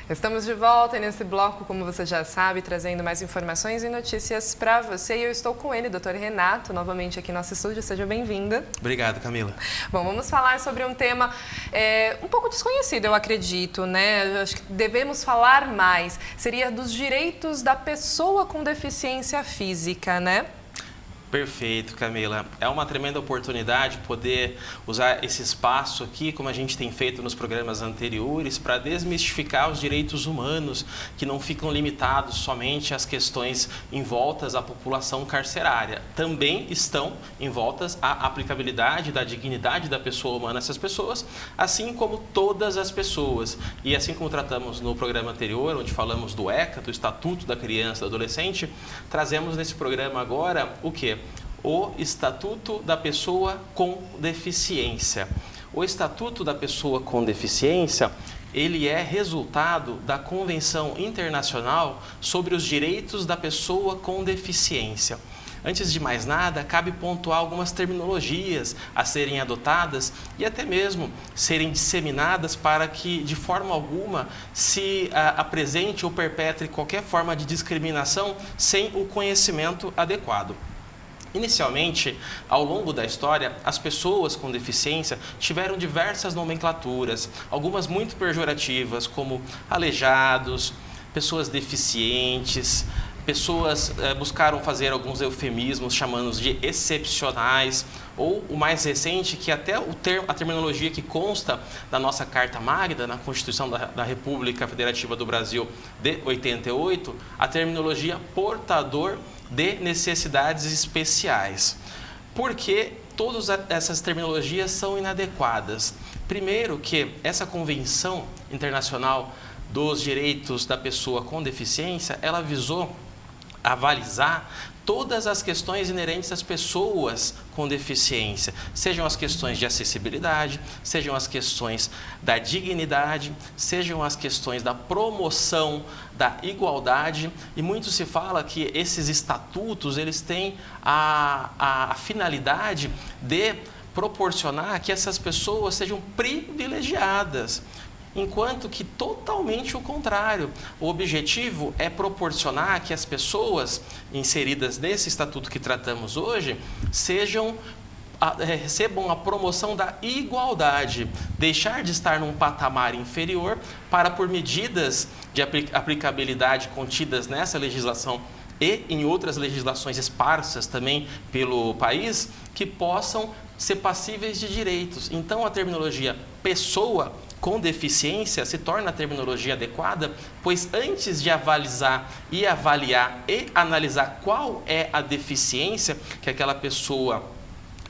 Estamos de volta nesse bloco, como você já sabe, trazendo mais informações e notícias para você. E eu estou com ele, Dr. Renato, novamente aqui no nosso estúdio. Seja bem-vindo. Obrigado, Camila. Bom, vamos falar sobre um tema um pouco desconhecido, eu acredito, né? Eu acho que devemos falar mais. Seria dos direitos da pessoa com deficiência física, né? Perfeito, Camila. É uma tremenda oportunidade poder usar esse espaço aqui, como a gente tem feito nos programas anteriores, para desmistificar os direitos humanos que não ficam limitados somente às questões envoltas à população carcerária. Também estão envoltas à aplicabilidade da dignidade da pessoa humana a essas pessoas, assim como todas as pessoas. E assim como tratamos no programa anterior, onde falamos do ECA, do Estatuto da Criança e do Adolescente, trazemos nesse programa agora o quê? O Estatuto da Pessoa com Deficiência. O Estatuto da Pessoa com Deficiência, ele é resultado da Convenção Internacional sobre os Direitos da Pessoa com Deficiência. Antes de mais nada, cabe pontuar algumas terminologias a serem adotadas e até mesmo serem disseminadas para que, de forma alguma, se apresente ou perpetre qualquer forma de discriminação sem o conhecimento adequado. Inicialmente, ao longo da história, as pessoas com deficiência tiveram diversas nomenclaturas, algumas muito pejorativas, como aleijados, pessoas deficientes. Pessoas buscaram fazer alguns eufemismos, chamando-os de excepcionais, ou o mais recente, que até a terminologia que consta da nossa Carta Magna, na Constituição da República Federativa do Brasil de 88, a terminologia portador de necessidades especiais. Por que todas essas terminologias são inadequadas? Primeiro que essa Convenção Internacional dos Direitos da Pessoa com Deficiência, ela visou avalizar todas as questões inerentes às pessoas com deficiência, sejam as questões de acessibilidade, sejam as questões da dignidade, sejam as questões da promoção da igualdade, e muito se fala que esses estatutos, eles têm a finalidade de proporcionar que essas pessoas sejam privilegiadas, enquanto que totalmente o contrário. O objetivo é proporcionar que as pessoas inseridas nesse estatuto que tratamos hoje recebam a promoção da igualdade, deixar de estar num patamar inferior para, por medidas de aplicabilidade contidas nessa legislação e em outras legislações esparsas também pelo país, que possam ser passíveis de direitos. Então, a terminologia pessoa com deficiência se torna a terminologia adequada, pois antes de avaliar e analisar qual é a deficiência que aquela pessoa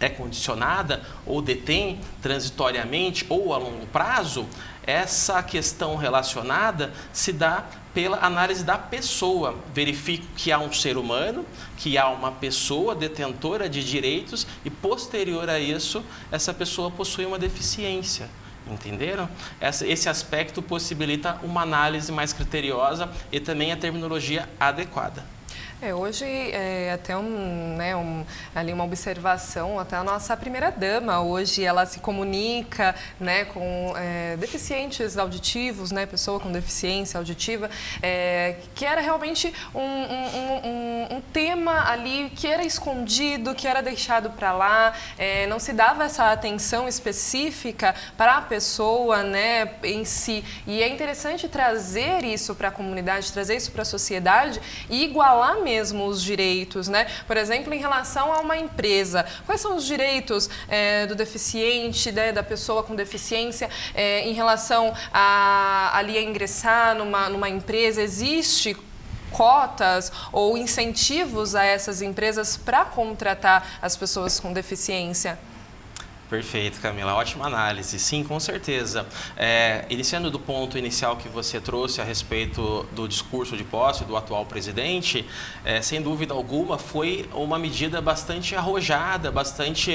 é condicionada ou detém transitoriamente ou a longo prazo, essa questão relacionada se dá pela análise da pessoa. Verifico que há um ser humano, que há uma pessoa detentora de direitos e, posterior a isso, essa pessoa possui uma deficiência. Entenderam? Esse aspecto possibilita uma análise mais criteriosa e também a terminologia adequada. Hoje, até ali uma observação, até a nossa primeira-dama, hoje ela se comunica, né, com deficientes auditivos, né, pessoa com deficiência auditiva, que era realmente um tema ali que era escondido, que era deixado para lá, não se dava essa atenção específica para a pessoa, né, em si. E é interessante trazer isso para a comunidade, trazer isso para a sociedade e igualar mesmo os direitos, né? Por exemplo, em relação a uma empresa, quais são os direitos do deficiente, né, da pessoa com deficiência em relação a ingressar numa empresa? Existe cotas ou incentivos a essas empresas para contratar as pessoas com deficiência? Perfeito, Camila. Ótima análise. Sim, com certeza. Iniciando do ponto inicial que você trouxe a respeito do discurso de posse do atual presidente, sem dúvida alguma foi uma medida bastante arrojada, bastante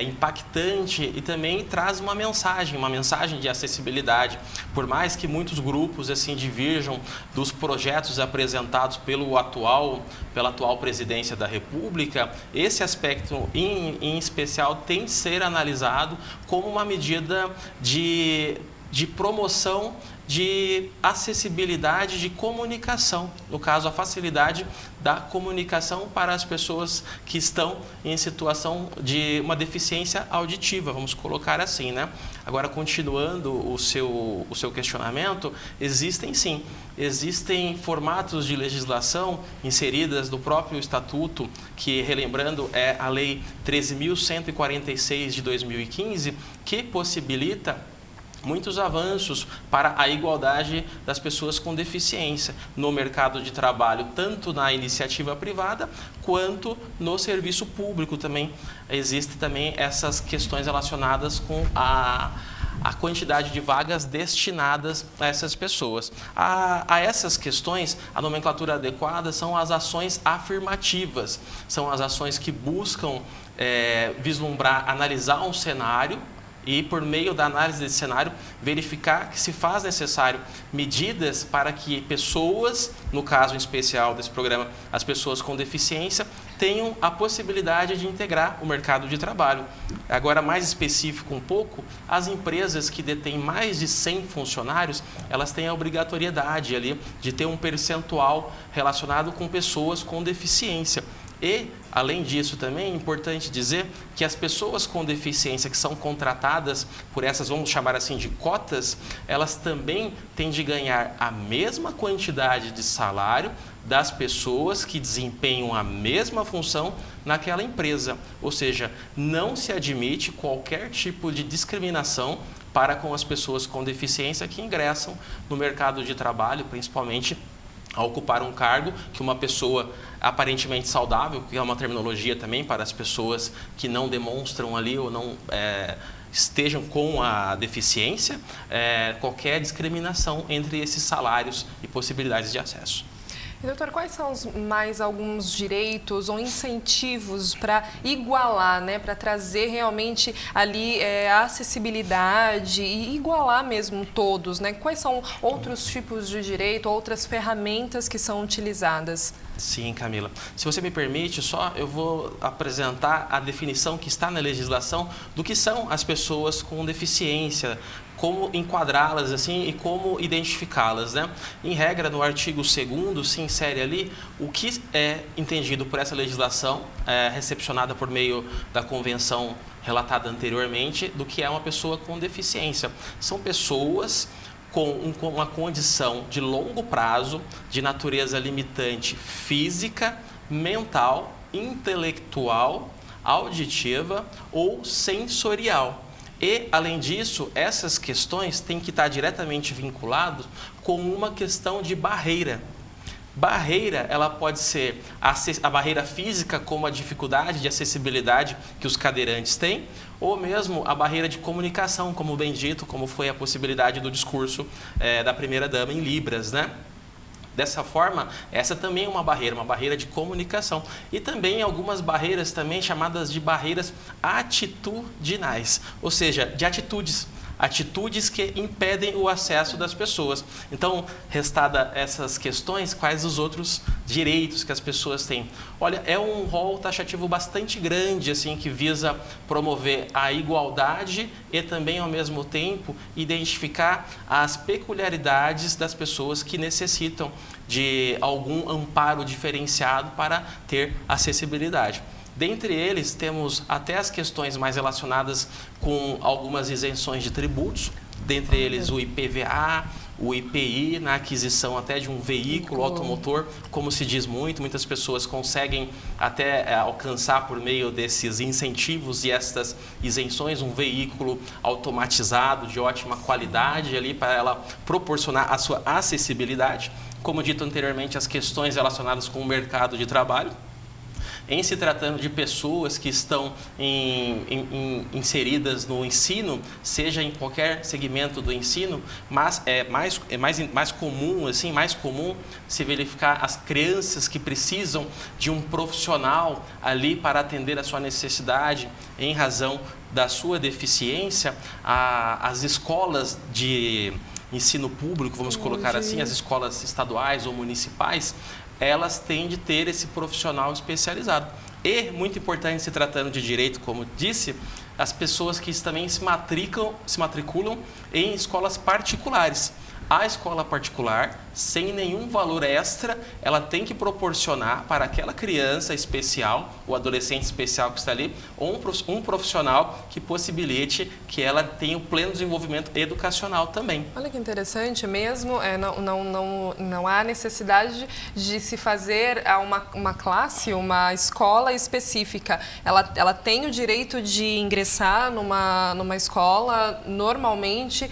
impactante e também traz uma mensagem de acessibilidade. Por mais que muitos grupos assim divirjam dos projetos apresentados pela atual presidência da República, esse aspecto em especial tem de ser analisado como uma medida de promoção de acessibilidade de comunicação, no caso, a facilidade da comunicação para as pessoas que estão em situação de uma deficiência auditiva, vamos colocar assim, né? Agora, continuando o seu questionamento, existem sim, existem formatos de legislação inseridas no próprio Estatuto, que, relembrando, é a Lei 13.146 de 2015, que possibilita muitos avanços para a igualdade das pessoas com deficiência no mercado de trabalho, tanto na iniciativa privada quanto no serviço público também. Existem também essas questões relacionadas com a quantidade de vagas destinadas a essas pessoas. A essas questões, a nomenclatura adequada são as ações afirmativas, são as ações que buscam vislumbrar, analisar um cenário e, por meio da análise desse cenário, verificar que se faz necessário medidas para que pessoas, no caso em especial desse programa, as pessoas com deficiência, tenham a possibilidade de integrar o mercado de trabalho. Agora, mais específico um pouco, as empresas que detêm mais de 100 funcionários, elas têm a obrigatoriedade ali de ter um percentual relacionado com pessoas com deficiência. E, além disso, também é importante dizer que as pessoas com deficiência que são contratadas por essas, vamos chamar assim, de cotas, elas também têm de ganhar a mesma quantidade de salário das pessoas que desempenham a mesma função naquela empresa. Ou seja, não se admite qualquer tipo de discriminação para com as pessoas com deficiência que ingressam no mercado de trabalho, principalmente a ocupar um cargo que uma pessoa aparentemente saudável, que é uma terminologia também para as pessoas que não demonstram ali ou não estejam com a deficiência, qualquer discriminação entre esses salários e possibilidades de acesso. E, doutor, quais são mais alguns direitos ou incentivos para igualar, né, para trazer realmente ali a acessibilidade e igualar mesmo todos, né? Quais são outros tipos de direito, outras ferramentas que são utilizadas? Sim, Camila. Se você me permite, eu vou apresentar a definição que está na legislação do que são as pessoas com deficiência, como enquadrá-las assim e como identificá-las, né? Em regra, no artigo 2º se insere ali o que é entendido por essa legislação, recepcionada por meio da convenção relatada anteriormente, do que é uma pessoa com deficiência. São pessoas com uma condição de longo prazo, de natureza limitante física, mental, intelectual, auditiva ou sensorial. E, além disso, essas questões têm que estar diretamente vinculadas com uma questão de barreira. Barreira, ela pode ser a barreira física, como a dificuldade de acessibilidade que os cadeirantes têm, ou mesmo a barreira de comunicação, como bem dito, como foi a possibilidade do discurso da primeira-dama em Libras, né? Dessa forma, essa também é uma barreira de comunicação. E também algumas barreiras também chamadas de barreiras atitudinais, ou seja, de atitudes que impedem o acesso das pessoas. Então, restada essas questões, quais os outros direitos que as pessoas têm? Olha, é um rol taxativo bastante grande, assim, que visa promover a igualdade e também, ao mesmo tempo, identificar as peculiaridades das pessoas que necessitam de algum amparo diferenciado para ter acessibilidade. Dentre eles, temos até as questões mais relacionadas com algumas isenções de tributos, dentre eles o IPVA, o IPI, na aquisição até de um veículo automotor, como se diz muitas pessoas conseguem até alcançar por meio desses incentivos e estas isenções um veículo automatizado de ótima qualidade ali para ela proporcionar a sua acessibilidade. Como dito anteriormente, as questões relacionadas com o mercado de trabalho. Em se tratando de pessoas que estão inseridas no ensino, seja em qualquer segmento do ensino, mas é mais comum se verificar as crianças que precisam de um profissional ali para atender a sua necessidade em razão da sua deficiência. As escolas de ensino público, vamos colocar assim, as escolas estaduais ou municipais, elas têm de ter esse profissional especializado. E, muito importante, se tratando de direito, como disse, as pessoas que também se matriculam em escolas particulares. a escola particular, sem nenhum valor extra, ela tem que proporcionar para aquela criança especial, o adolescente especial que está ali, ou um profissional que possibilite que ela tenha o pleno desenvolvimento educacional também. Olha que interessante, mesmo não há necessidade de se fazer uma classe, uma escola específica. Ela tem o direito de ingressar numa escola normalmente,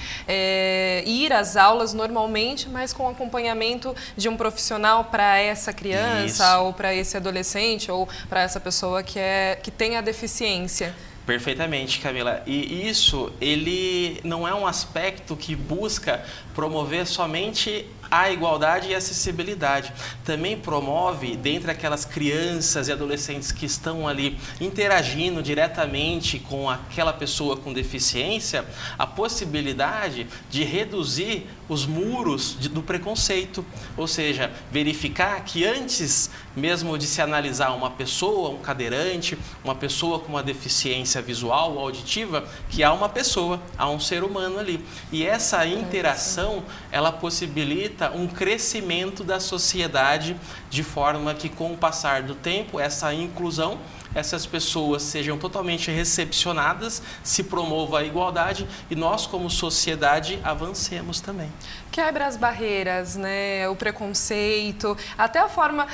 ir às aulas normalmente, mas com acompanhamento de um profissional para essa criança, ou para esse adolescente, ou para essa pessoa que tem a deficiência. Perfeitamente, Camila. E isso, ele não é um aspecto que busca promover somente a igualdade e a acessibilidade. Também promove, dentre aquelas crianças e adolescentes que estão ali interagindo diretamente com aquela pessoa com deficiência, a possibilidade de reduzir os muros do preconceito. Ou seja, verificar que antes mesmo de se analisar uma pessoa, um cadeirante, uma pessoa com uma deficiência visual ou auditiva, que há uma pessoa, há um ser humano ali. E essa interação, ela possibilita um crescimento da sociedade, de forma que, com o passar do tempo, essa inclusão, essas pessoas sejam totalmente recepcionadas, se promova a igualdade e nós, como sociedade, avancemos também. Quebra as barreiras, né? O preconceito, até a forma,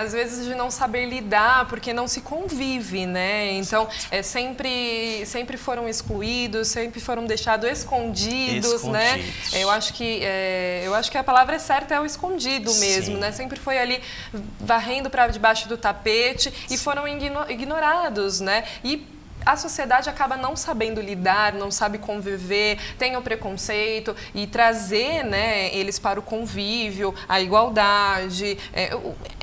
às vezes, de não saber lidar, porque não se convive, né? Então, sempre foram excluídos, sempre foram deixados escondidos, né? Eu acho que a palavra certa é o escondido mesmo, né? Sempre foi ali varrendo para debaixo do tapete e foram ignorados, né? E a sociedade acaba não sabendo lidar, não sabe conviver, tem o preconceito e trazer, né, eles para o convívio, a igualdade,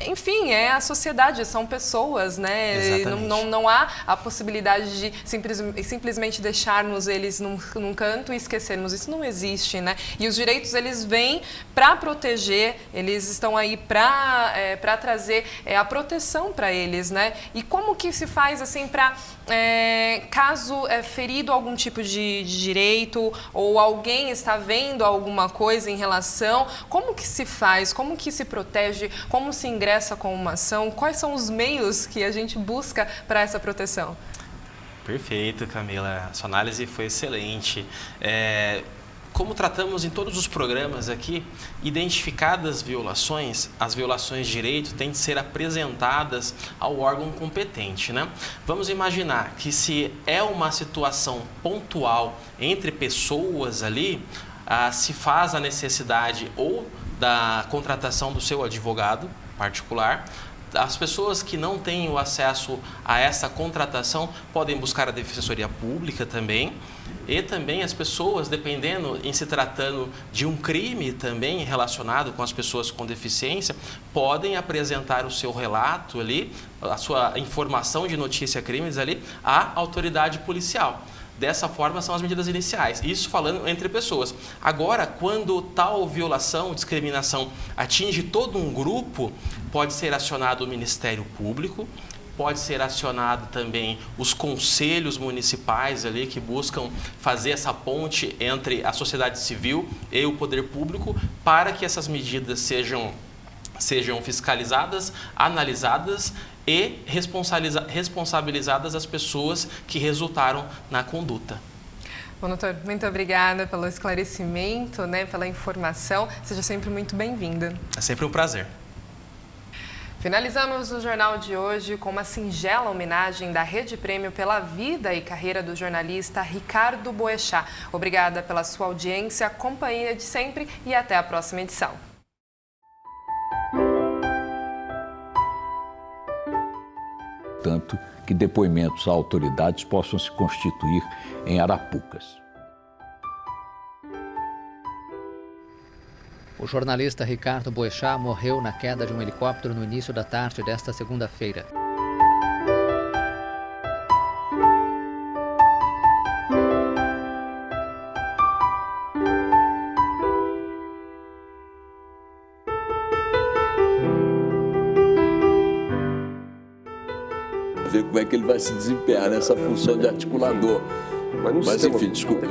enfim, é a sociedade, são pessoas, né? Não há a possibilidade de simplesmente deixarmos eles num canto e esquecermos, isso não existe, né? E os direitos, eles vêm para proteger, eles estão aí para trazer a proteção para eles, né? E como que se faz assim para caso ferido algum tipo de direito ou alguém está vendo alguma coisa em relação, como que se faz, como que se protege, como se ingressa com uma ação, quais são os meios que a gente busca para essa proteção? Perfeito, Camila. A sua análise foi excelente. Como tratamos em todos os programas aqui, identificadas violações, as violações de direito têm de ser apresentadas ao órgão competente, né? Vamos imaginar que se é uma situação pontual entre pessoas ali, se faz a necessidade ou da contratação do seu advogado particular. As pessoas que não têm o acesso a essa contratação podem buscar a Defensoria Pública também. E também as pessoas, dependendo, em se tratando de um crime também relacionado com as pessoas com deficiência, podem apresentar o seu relato ali, a sua informação de notícia crimes ali, à autoridade policial. Dessa forma, são as medidas iniciais. Isso falando entre pessoas. Agora, quando tal violação, discriminação atinge todo um grupo, pode ser acionado o Ministério Público, pode ser acionado também os conselhos municipais ali que buscam fazer essa ponte entre a sociedade civil e o poder público para que essas medidas sejam fiscalizadas, analisadas e responsabilizadas as pessoas que resultaram na conduta. Bom, doutor, muito obrigada pelo esclarecimento, né, pela informação. Seja sempre muito bem-vinda. É sempre um prazer. Finalizamos o jornal de hoje com uma singela homenagem da Rede Prêmio pela vida e carreira do jornalista Ricardo Boechat. Obrigada pela sua audiência, companhia de sempre e até a próxima edição. Tanto que depoimentos a autoridades possam se constituir em arapucas. O jornalista Ricardo Boechat morreu na queda de um helicóptero no início da tarde desta segunda-feira. Ver como é que ele vai se desempenhar nessa função de articulador. Mas enfim, desculpa.